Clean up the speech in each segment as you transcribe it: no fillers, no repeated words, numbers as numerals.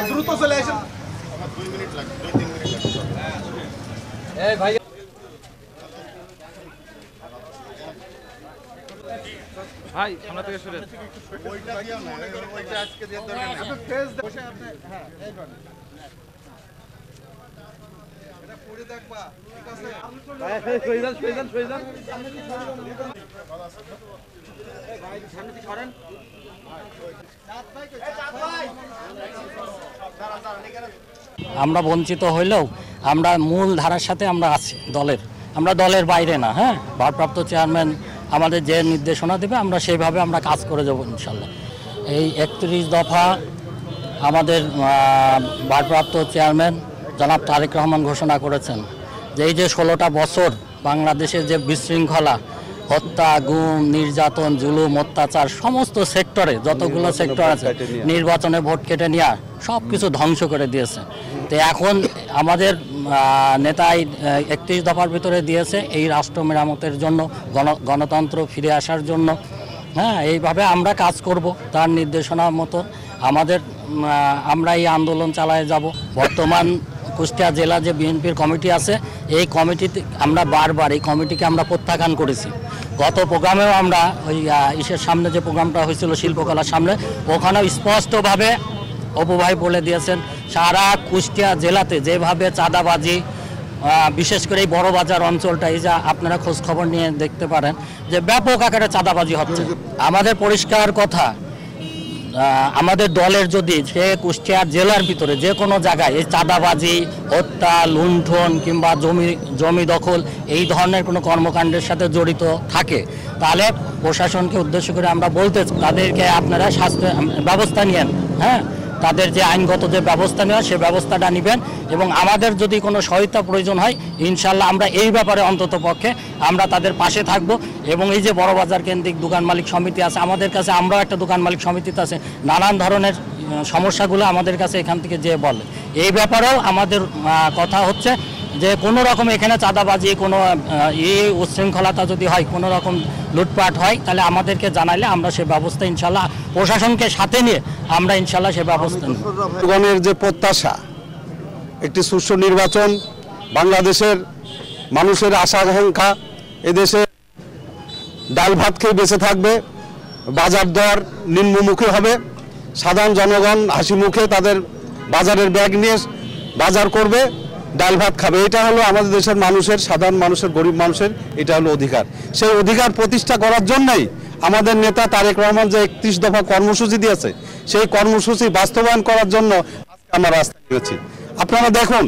দ্রুত চলে আসেন। 2 মিনিট লাগবে, 2-3 মিনিট লাগবে। এই ভাই ভাই সামনে থেকে সরে ওইটা দিও না, ওইটা আজকে দিয়ে দরকার নেই। আপনি ফেস বসে আপনি হ্যাঁ এই করেন এটা পড়ে দেখবা ঠিক আছে ভাই সইজান এই ভাই সামনে থেকে সরেন আমরা বঞ্চিত হইলেও আমরা মূল ধারার সাথে আমরা আছি আমরা দলের বাইরে না। হ্যাঁ, ভারপ্রাপ্ত চেয়ারম্যান আমাদের যে নির্দেশনা দেবে আমরা সেইভাবে আমরা কাজ করে যাব ইনশাল্লাহ। এই 31 দফা আমাদের ভারপ্রাপ্ত চেয়ারম্যান জনাব তারেক রহমান ঘোষণা করেছেন যে এই যে 16টা বছর বাংলাদেশের যে বিশৃঙ্খলা, হত্যা, গুম, নির্যাতন, জুলুম, অত্যাচার সমস্ত সেক্টরে যতগুলো সেক্টর আছে, নির্বাচনে ভোট কেটে নেওয়া সব কিছু ধ্বংস করে দিয়েছে। তো এখন আমাদের নেতাই 31 দফার ভিতরে দিয়েছে এই রাষ্ট্র মেরামতের জন্য, গণতন্ত্র ফিরে আসার জন্য। হ্যাঁ, এইভাবে আমরা কাজ করব তার নির্দেশনা মতো। আমরা এই আন্দোলন চালায় যাব। বর্তমান কুষ্টিয়া জেলা যে বিএনপির কমিটি আছে, এই কমিটিতে আমরা বারবার এই কমিটিকে আমরা প্রত্যাখ্যান করেছি। গত প্রোগ্রামেও আমরা ওই ইসের সামনে যে প্রোগ্রামটা হয়েছিল শিল্পকলার সামনে, ওখানেও স্পষ্টভাবে অপু ভাই বলে দিয়েছেন সারা কুষ্টিয়া জেলাতে যেভাবে চাঁদাবাজি, বিশেষ করে এই বড় বাজার অঞ্চলটাই যা আপনারা খোঁজ খবর নিয়ে দেখতে পারেন যে ব্যাপক আকারে চাঁদাবাজি হচ্ছে। আমাদের পরিষ্কার কথা, আমাদের দলের যদি সে কুষ্টিয়া জেলার ভিতরে যে কোনো জায়গায় এই চাঁদাবাজি, হত্যা, লুণ্ঠন কিংবা জমি দখল এই ধরনের কোনো কর্মকাণ্ডের সাথে জড়িত থাকে, তাহলে প্রশাসনকে উদ্দেশ্য করে আমরা বলতে তাদেরকে আপনারা শাস্তি ব্যবস্থা নিয়েন। হ্যাঁ, তাদের যে আইনগত যে ব্যবস্থা নেওয়া সে ব্যবস্থাটা নেবেন এবং আমাদের যদি কোনো সহায়তা প্রয়োজন হয় ইনশাল্লাহ আমরা এই ব্যাপারে অন্তত পক্ষে আমরা তাদের পাশে থাকব। এবং এই যে বড় বাজার কেন্দ্রিক দোকান মালিক সমিতি আছে আমাদের কাছে, আমরাও একটা দোকান মালিক সমিতিতে আছে, নানান ধরনের সমস্যাগুলো আমাদের কাছে এখান থেকে যে বলে, এই ব্যাপারেও আমাদের কথা হচ্ছে যে কোনো রকম এখানে চাঁদাবাজি, কোনো উচ্ছৃঙ্খলতা যদি হয়, কোনো রকম লুটপাট হয়, তাহলে আমাদেরকে জানাইলে আমরা সে ব্যবস্থা ইনশাল্লাহ প্রশাসনকে সাথে নিয়ে আমরা ইনশাল্লাহ সে ব্যবস্থা নিই। জনগণের যে প্রত্যাশা একটি সুষ্ঠু নির্বাচন, বাংলাদেশের মানুষের আশা আকাঙ্ক্ষা, এদেশে ডাল ভাত খেয়ে বেঁচে থাকবে, বাজার দর নিম্নমুখী হবে, সাধারণ জনগণ হাসি মুখে তাদের বাজারের ব্যাগ নিয়ে বাজার করবে, ডাল ভাত খাবে। এটা হলো আমাদের দেশের মানুষের, সাধারণ মানুষের, গরিব মানুষের এটা হলো অধিকার। সেই অধিকার প্রতিষ্ঠা করার জন্যই আমাদের নেতা তারেক রহমান যে 31 দফা কর্মসূচি দিয়েছে, সেই কর্মসূচি বাস্তবায়ন করার জন্য আমরা রাস্তায় নেমেছি। আপনারা দেখুন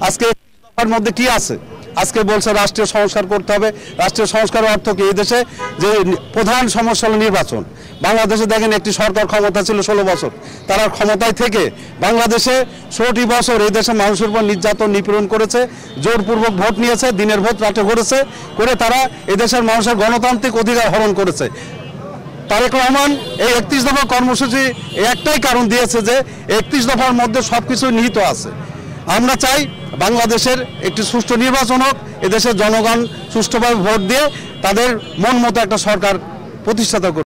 আজকে 31 দফার মধ্যে কি আছে। আজকে বলছে রাষ্ট্রীয় সংস্কার করতে হবে। রাষ্ট্রীয় সংস্কারের অর্থ কি? এই দেশে যে প্রধান সমস্যা হলো নির্বাচন। বাংলাদেশে দেখেন একটি সরকার ক্ষমতা ছিল 16 বছর, তারা ক্ষমতায় থেকে বাংলাদেশে 16টি বছর এই দেশে মানুষের উপর নির্যাতন নিপীড়ন করেছে, জোরপূর্বক ভোট নিয়েছে, দিনের ভোট রাতে করেছে, করে তারা এই দেশের মানুষের গণতান্ত্রিক অধিকার হরণ করেছে। তারেক রহমান এই 31 দফা কর্মসূচি একটাই কারণ দিয়েছে যে 31 দফার মধ্যে সব কিছু নিহিত আছে। আমরা চাই বাংলাদেশের একটি সুষ্ঠু নির্বাচন হোক, এদেশের জনগণ সুষ্ঠুভাবে ভোট দিয়ে তাদের মন মতো একটা সরকার প্রতিষ্ঠাতা করবে।